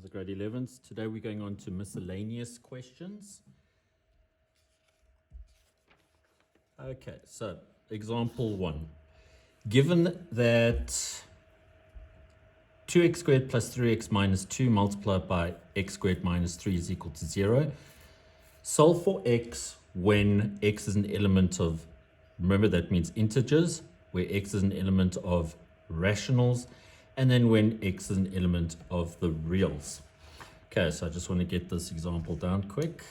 How's it, grade 11s? Today we're going on to miscellaneous questions. Okay, so example 1. Given that 2x squared plus 3x minus 2 multiplied by x squared minus 3 is equal to 0, solve for x when x is an element of, remember that means integers, where x is an element of rationals, and then when x is an element of the reals. Okay, so I just want to get this example down quick.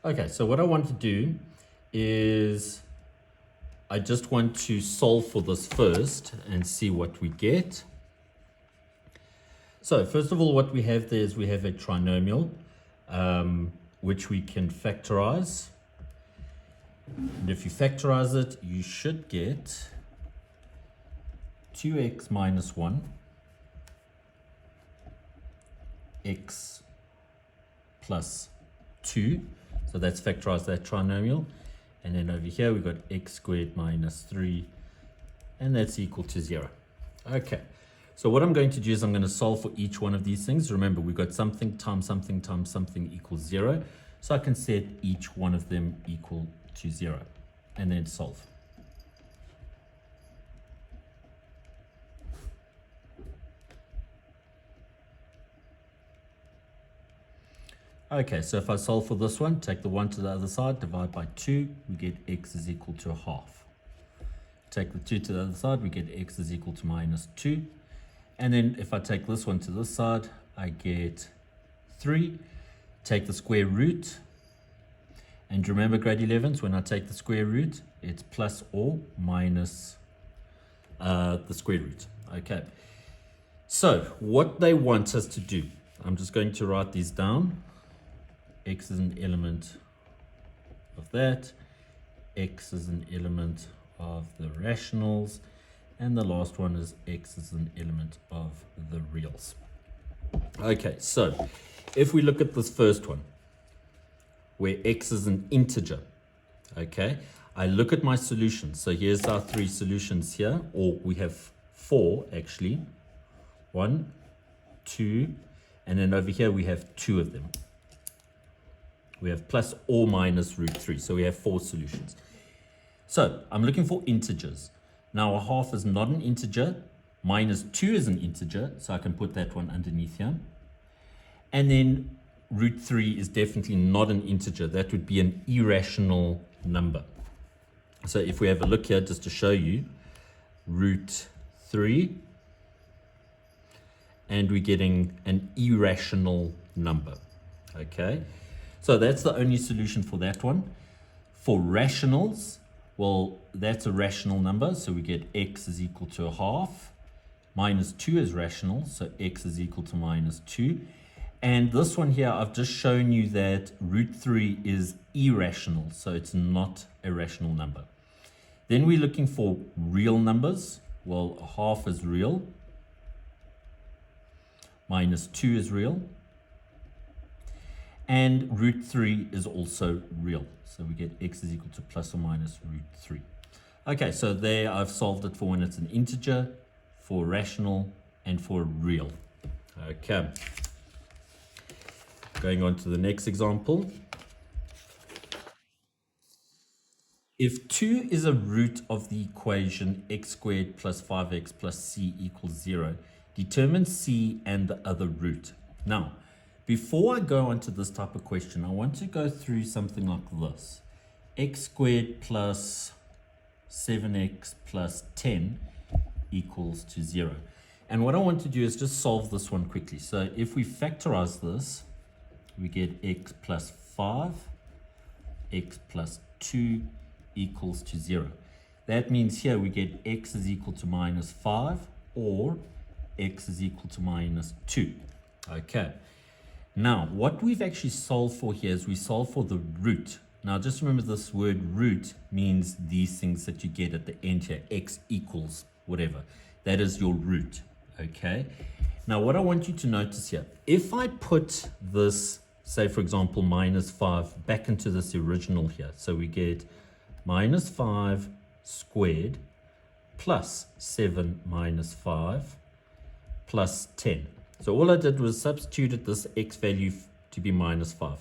Okay, so what I want to do is I just want to solve for this first and see what we get. So first of all, what we have there is we have a trinomial, which we can factorize. And if you factorize it, you should get 2x minus 1, x plus 2. So that's factorized that trinomial. And then over here, we've got x squared minus 3, and that's equal to 0. Okay. So what I'm going to do is I'm going to solve for each one of these things. Remember, we've got something times something equals 0. So I can set each one of them equal to 0 and then solve. Okay, so if I solve for this one, take the 1 to the other side, divide by 2, we get x is equal to a half. Take the 2 to the other side, we get x is equal to minus 2. And then if I take this one to this side, I get 3. Take the square root. And remember, grade 11s, when I take the square root, it's plus or minus the square root. Okay. So what they want us to do, I'm just going to write these down. X is an element of that. X is an element of the rationals. And the last one is x is an element of the reals. Okay, so if we look at this first one, where x is an integer, okay, I look at my solutions. So here's our 3 solutions here, or we have 4 actually. 1, 2, and then over here we have 2 of them. We have plus or minus root 3, so we have 4 solutions. So I'm looking for integers. Now a half is not an integer, minus 2 is an integer, so I can put that one underneath here. And then root 3 is definitely not an integer, that would be an irrational number. So if we have a look here, just to show you, root 3, and we're getting an irrational number, okay? So that's the only solution for that one. For rationals, well, that's a rational number, so we get x is equal to a half. Minus 2 is rational, so x is equal to minus 2. And this one here, I've just shown you that root 3 is irrational, so it's not a rational number. Then we're looking for real numbers. Well, a half is real. Minus 2 is real. And root 3 is also real. So we get x is equal to plus or minus root 3. Okay, so there I've solved it for when it's an integer, for rational, and for real. Okay. Going on to the next example. If 2 is a root of the equation x squared plus 5x plus c equals 0, determine c and the other root. Now, before I go on to this type of question, I want to go through something like this. X squared plus 7x plus 10 equals to 0. And what I want to do is just solve this one quickly. So if we factorize this, we get x plus 5, x plus 2 equals to 0. That means here we get x is equal to minus 5 or x is equal to minus 2. Okay. Now, what we've actually solved for here is we solve for the root. Now, just remember this word root means these things that you get at the end here, x equals whatever. That is your root, okay? Now, what I want you to notice here, if I put this say for example, minus 5 back into this original here. So we get minus 5 squared plus 7 minus 5 plus 10. So all I did was substituted this x value to be minus 5.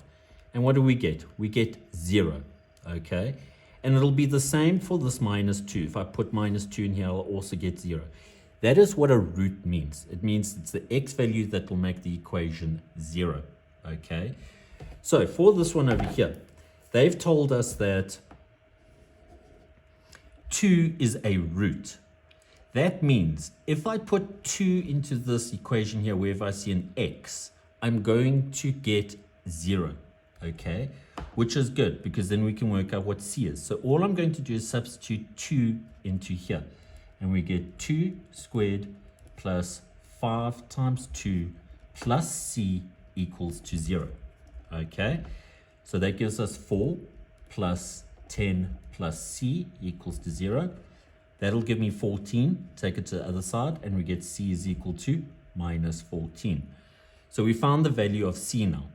And what do we get? We get 0, okay? And it'll be the same for this minus 2. If I put minus 2 in here, I'll also get 0. That is what a root means. It means it's the x value that will make the equation 0, okay? So for this one over here, they've told us that 2 is a root. That means if I put 2 into this equation here, wherever I see an x, I'm going to get 0, okay? Which is good, because then we can work out what c is. So all I'm going to do is substitute 2 into here. And we get 2 squared plus 5 times 2 plus c equals to 0, okay? So that gives us 4 plus 10 plus c equals to 0. That'll give me 14. Take it to the other side, and we get c is equal to minus 14. So we found the value of c now.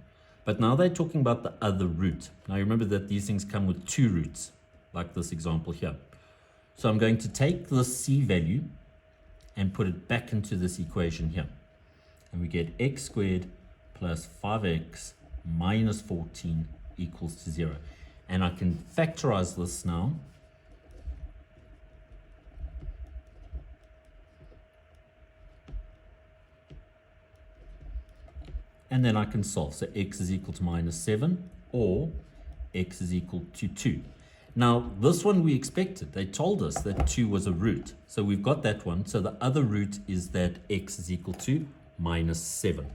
But now they're talking about the other root. Now remember that these things come with 2 roots, like this example here. So I'm going to take this c value and put it back into this equation here. And we get x squared plus 5x minus 14 equals to 0. And I can factorize this now. And then I can solve. So x is equal to minus 7 or x is equal to 2. Now, this one we expected. They told us that 2 was a root. So we've got that one. So the other root is that x is equal to minus 7.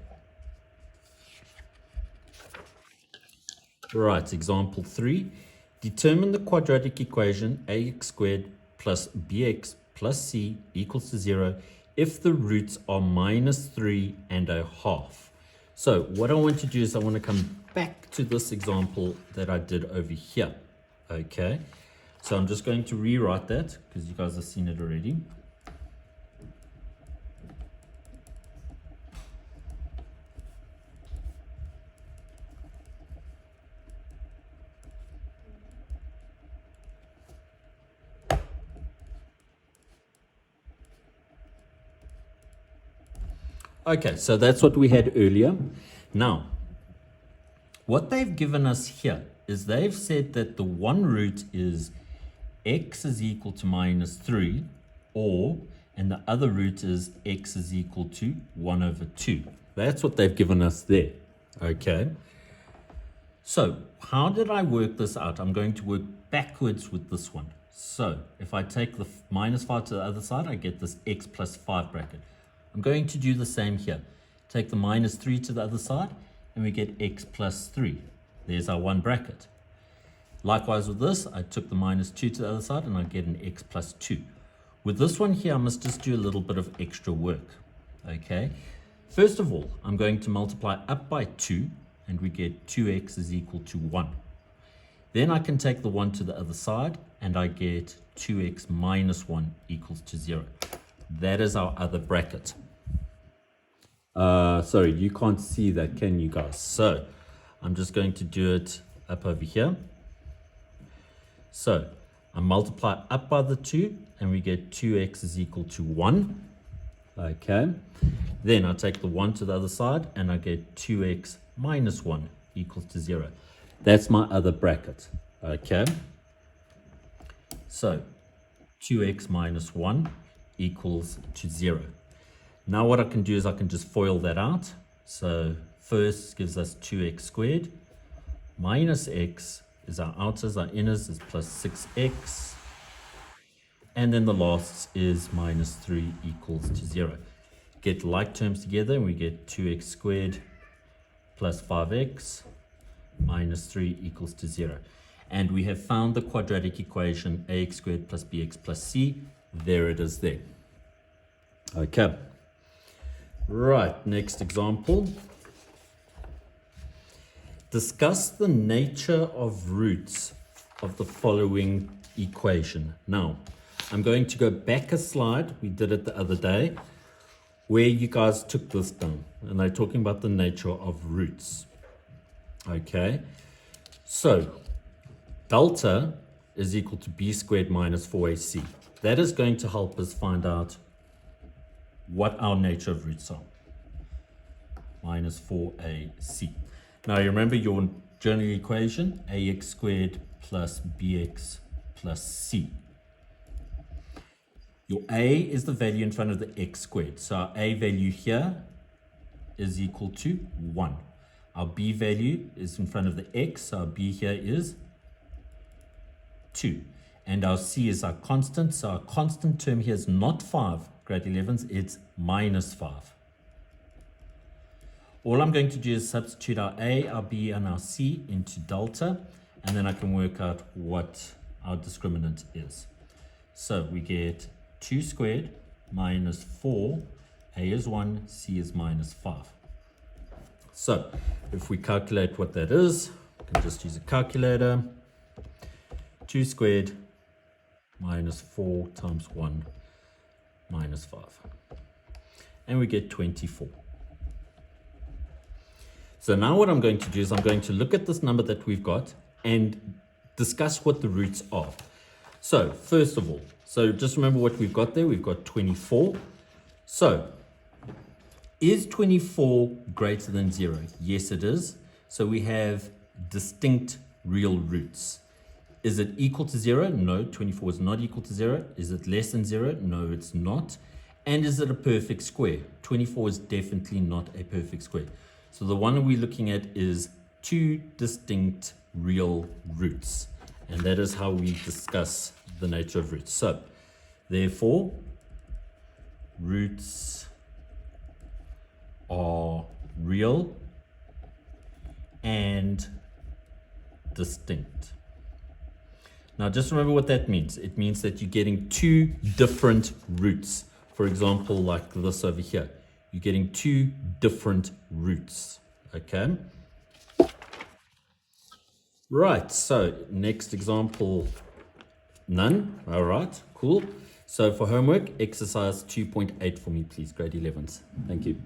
Right, example 3. Determine the quadratic equation ax squared plus bx plus c equals to 0 if the roots are minus 3 and a half. So what I want to do is I want to come back to this example that I did over here. Okay, so I'm just going to rewrite that because you guys have seen it already. Okay, so that's what we had earlier. Now, what they've given us here is they've said that the one root is x is equal to minus 3, and the other root is x is equal to 1 over 2. That's what they've given us there, okay? So how did I work this out? I'm going to work backwards with this one. So if I take the minus 5 to the other side, I get this x plus 5 bracket. I'm going to do the same here. Take the minus 3 to the other side, and we get x plus 3. There's our one bracket. Likewise with this, I took the minus 2 to the other side, and I get an x plus 2. With this one here, I must just do a little bit of extra work. Okay. First of all, I'm going to multiply up by 2, and we get 2x is equal to 1. Then I can take the 1 to the other side, and I get 2x minus 1 equals to 0. That is our other bracket. Sorry, you can't see that, can you guys? So I'm just going to do it up over here. So I multiply up by the 2, and we get 2x is equal to 1. Okay. Then I take the 1 to the other side, and I get 2x minus 1 equals to 0. That's my other bracket. Okay. So 2x minus 1 equals to 0. Now what I can do is I can just FOIL that out. So first gives us 2x squared minus x is our outers, our inners is plus 6x. And then the last is minus 3 equals to 0. Get like terms together, and we get 2x squared plus 5x minus 3 equals to 0. And we have found the quadratic equation ax squared plus bx plus c. There it is there. Okay. Right, next example. Discuss the nature of roots of the following equation. Now, I'm going to go back a slide. We did it the other day, where you guys took this down, and they're talking about the nature of roots. Okay, so delta is equal to b squared minus 4ac. That is going to help us find out what our nature of roots are. Minus 4ac. Now you remember your general equation, ax squared plus bx plus c. Your a is the value in front of the x squared. So our a value here is equal to 1. Our b value is in front of the x, so our b here is 2. And our c is our constant, so our constant term here is not 5, grade 11s, it's minus 5. All I'm going to do is substitute our a, our b, and our c into delta, and then I can work out what our discriminant is. So we get 2 squared minus 4, a is 1, c is minus 5. So if we calculate what that is, we can just use a calculator. 2 squared minus 4 times 1 minus 5. And we get 24. So now what I'm going to do is I'm going to look at this number that we've got and discuss what the roots are. So first of all, so just remember what we've got there. We've got 24. So is 24 greater than 0? Yes, it is. So we have distinct real roots. Is it equal to 0? No, 24 is not equal to 0. Is it less than 0? No, it's not. And is it a perfect square? 24 is definitely not a perfect square. So the one we're looking at is 2 distinct real roots. And that is how we discuss the nature of roots. So, therefore, roots are real and distinct. Now, just remember what that means. It means that you're getting 2 different roots. For example, like this over here. You're getting 2 different roots. Okay? Right, so next example, none. All right, cool. So for homework, exercise 2.8 for me, please, grade 11s. Thank you.